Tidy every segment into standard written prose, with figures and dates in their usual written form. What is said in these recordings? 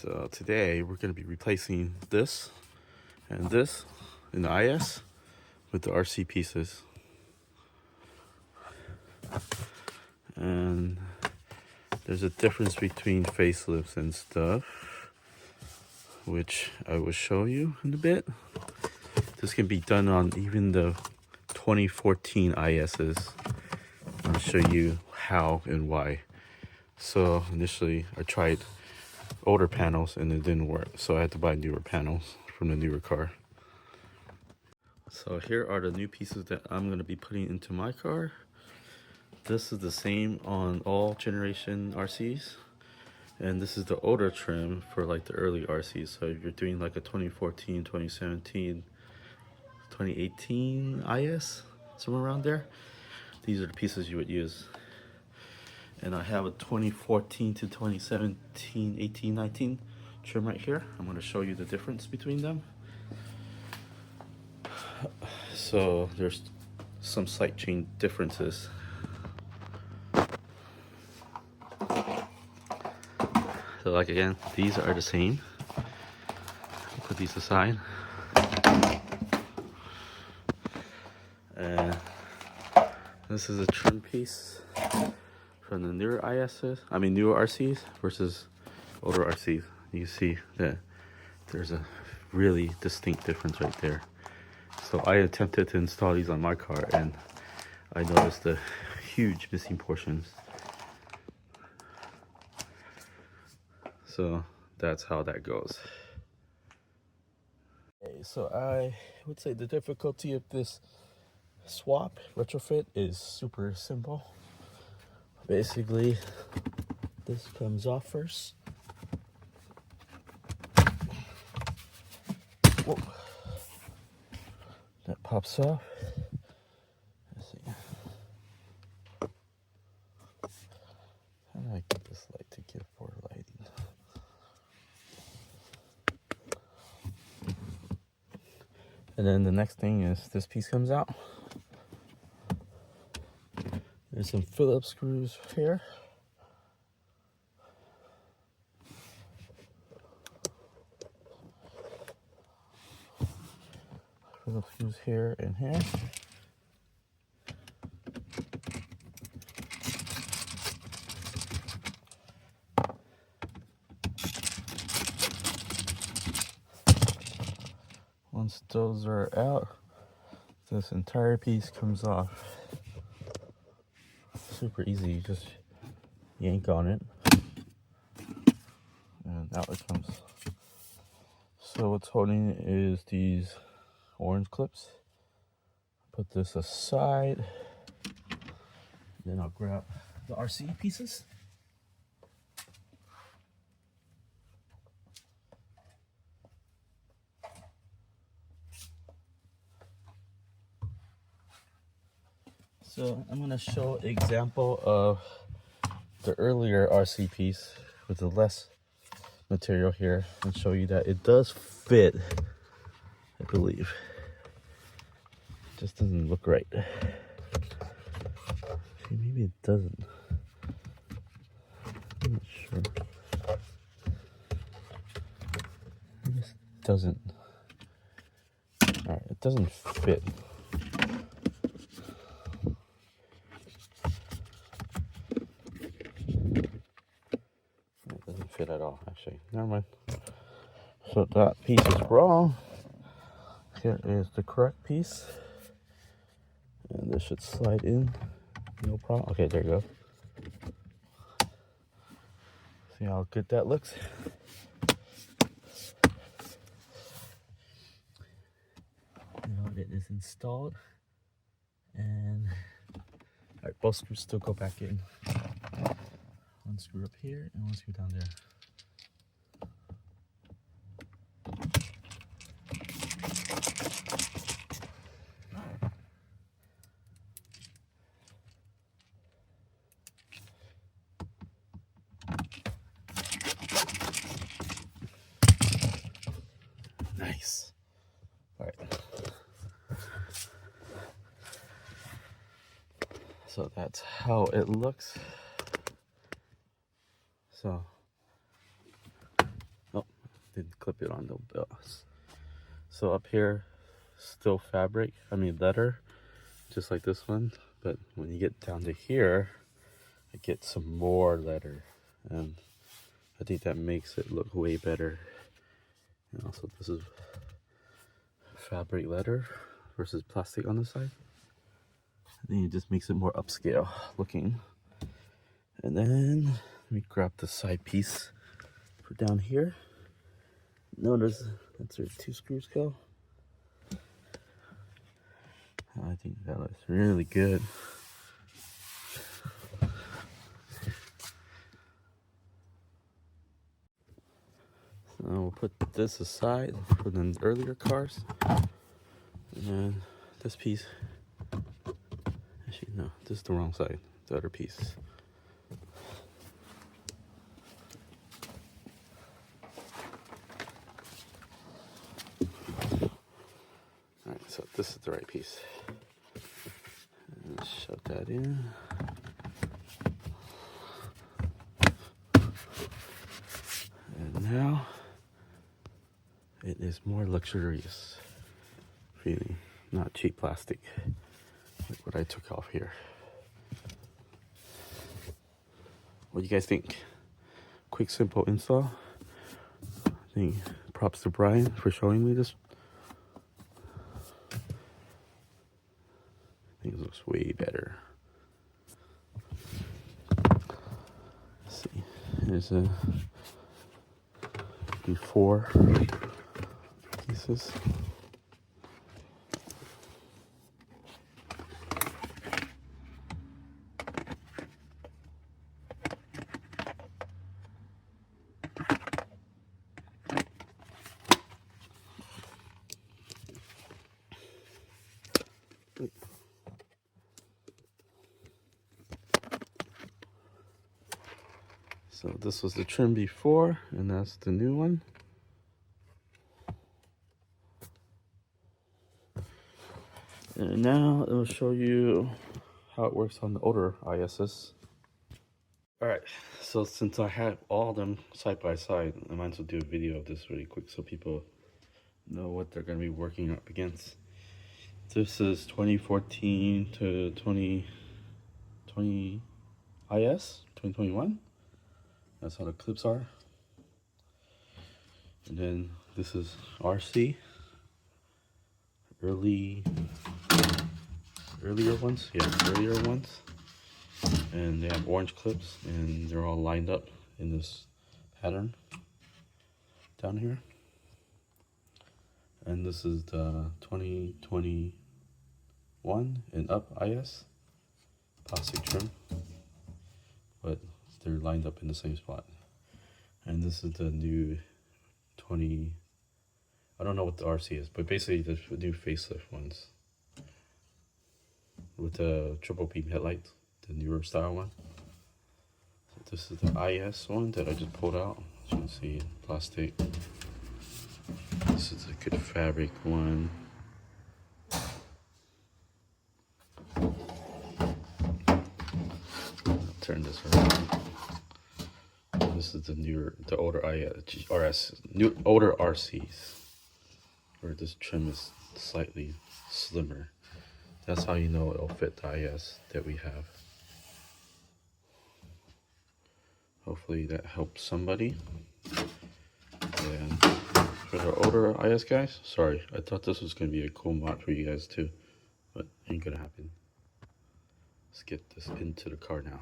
So today we're going to be replacing this and this in the IS with the RC pieces. And there's a difference between facelifts and stuff, which I will show you in a bit. This can be done on even the 2014 ISs. I'll show you how and why. So initially I tried older panels and it didn't work, so I had to buy newer panels from the newer car. So here are the new pieces that I'm going to be putting into my car. This is the same on all generation RCs, and this is the older trim for like the early RCs. So if you're doing like a 2014, 2017, 2018 IS, somewhere around there, these are the pieces you would use. And I have a 2014 to 2017, 18, 19 trim right here. I'm going to show you the difference between them. So there's some slight change differences. So like again, these are the same. Put these aside. And this is a trim piece from the newer newer RCs versus older RCs. You see that there's a really distinct difference right there. So I attempted to install these on my car and I noticed the huge missing portions. So that's how that goes. Okay, so I would say the difficulty of this swap retrofit is super simple. Basically, this comes off first. Whoa. That pops off. Let's see. How do I get this light to give more lighting? And then the next thing is this piece comes out. There's some Phillips screws here. Phillips screws here and here. Once those are out, this entire piece comes off. Super easy, you just yank on it and out it comes. So what's holding it is these orange clips. Put this aside, then I'll grab the RC pieces. So I'm going to show an example of the earlier RC piece with the less material here and show you that it does fit, I believe. It just doesn't look right. See, maybe it doesn't. I'm not sure. It just doesn't. Alright, it doesn't fit. Fit at all, actually. Never mind. So that piece is wrong. Here is the correct piece. And this should slide in. No problem. Okay, there you go. See how good that looks? Now it is installed. And alright, both screws still go back in. One screw up here and one screw down there. Nice. All right. So that's how it looks. So then clip it on the belts. So up here, still fabric, leather, just like this one. But when you get down to here, I get some more leather, and I think that makes it look way better. And also, this is fabric leather versus plastic on the side. I think it just makes it more upscale looking. And then let me grab the side piece for down here. Notice that's where 2 screws go. I think that looks really good. So we'll put this aside for the earlier cars. And then this piece, actually no, this is the wrong side, the other piece. Alright, so this is the right piece. And shove that in. And now it is more luxurious feeling, not cheap plastic like what I took off here. What do you guys think? Quick, simple install. I think props to Brian for showing me this. I think it looks way better. Let's see. There's a before pieces. So this was the trim before, and that's the new one. And now it will show you how it works on the older ISs. Alright, so since I have all of them side by side, I might as well do a video of this really quick so people know what they're going to be working up against. This is 2014 to 2020 IS, 2021. That's how the clips are. And then this is RC, earlier ones, earlier ones. And they have orange clips, and they're all lined up in this pattern down here. And this is the 2021 and up IS, plastic trim, but they're lined up in the same spot. And this is the new 20, I don't know what the RC is, but basically the new facelift ones with the triple beam headlights, the newer style one. So this is the IS one that I just pulled out. As you can see, plastic. This is a good fabric one. I'll turn this around. This is the older older RCs, where this trim is slightly slimmer. That's how you know it'll fit the IS that we have. Hopefully that helps somebody. And for the older IS guys, sorry, I thought this was going to be a cool mod for you guys too, but ain't gonna happen. Let's get this into the car now.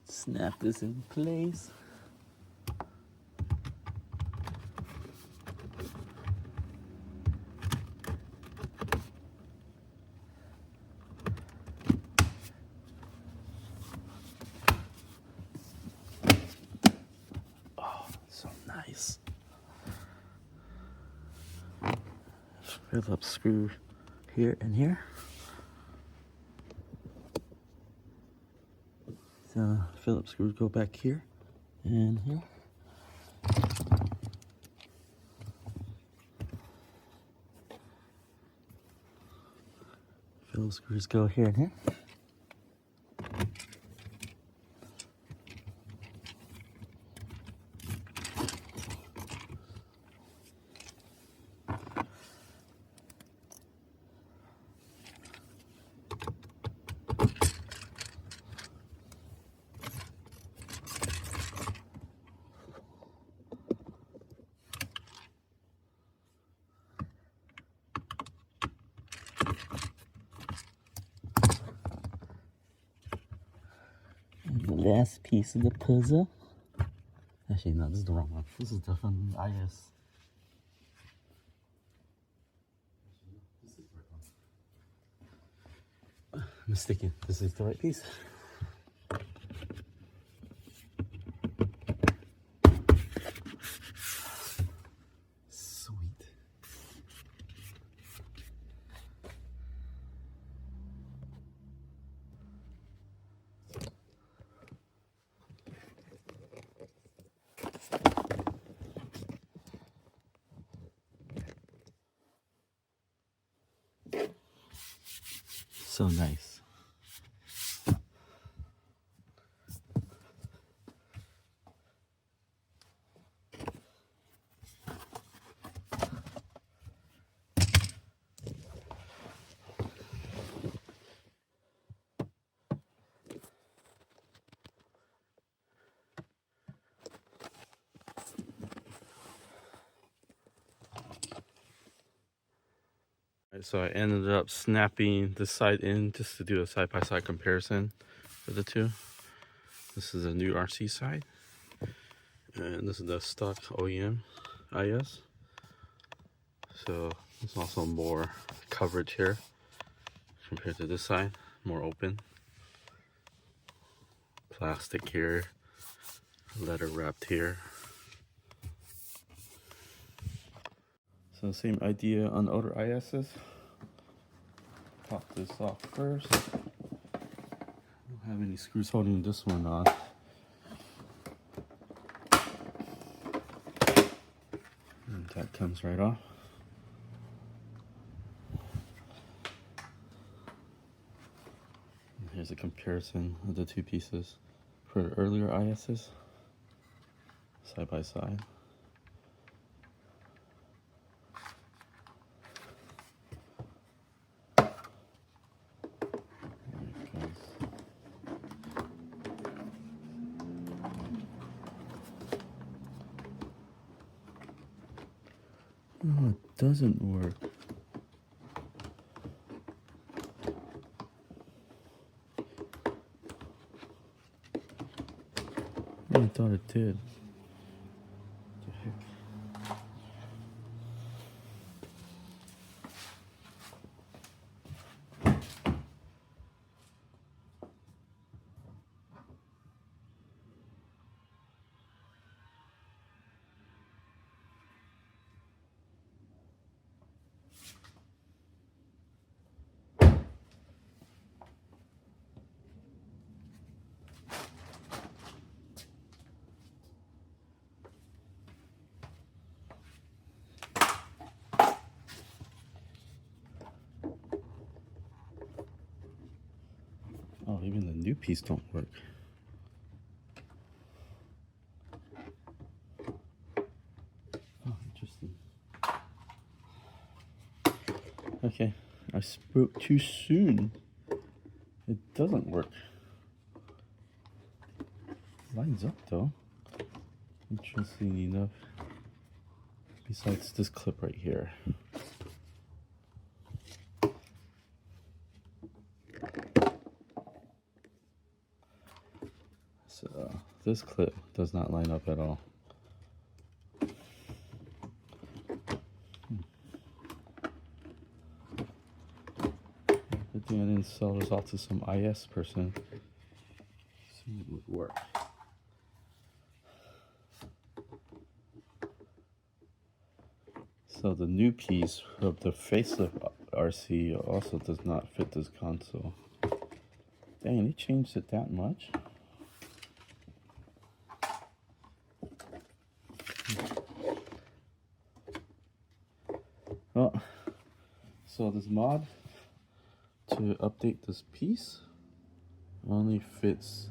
Snap this in place. Oh, so nice. Phillips screw here and here. So Phillips screws go back here and here. Phillips screws go here and here. The last piece of the puzzle. Actually, no, this is the wrong one. This is the from IS. I'm mistaken. This is the right piece. Sweet. So nice. So I ended up snapping this side in just to do a side-by-side comparison of the two. This is a new RC side, and this is the stock OEM IS. So there's also more coverage here compared to this side, more open. Plastic here, leather wrapped here. So same idea on other ISs. Pop this off first. Don't have any screws holding this one on. And that comes right off. And here's a comparison of the two pieces for the earlier ISs, side by side. Oh, it doesn't work. I thought it did. What the heck? Oh, even the new piece don't work. Oh, interesting. Okay, I spoke too soon. It doesn't work. Lines up though. Interesting enough. Besides this clip right here. So this clip does not line up at all. Good thing I didn't sell this off to some IS person. See if it would work. So the new piece of the facelift RC also does not fit this console. Dang, they changed it that much? Well, so this mod to update this piece only fits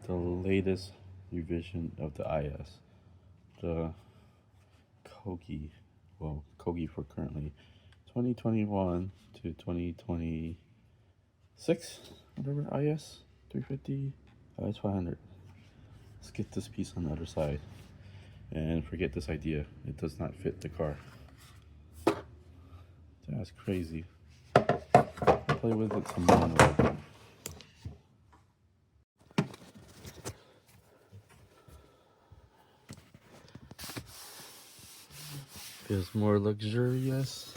the latest revision of the IS. The Kogi, well, Kogi for currently 2021 to 2026, whatever, IS 350, IS500. Let's get this piece on the other side and forget this idea. It does not fit the car. That's crazy. I'll play with it tomorrow. Feels more luxurious.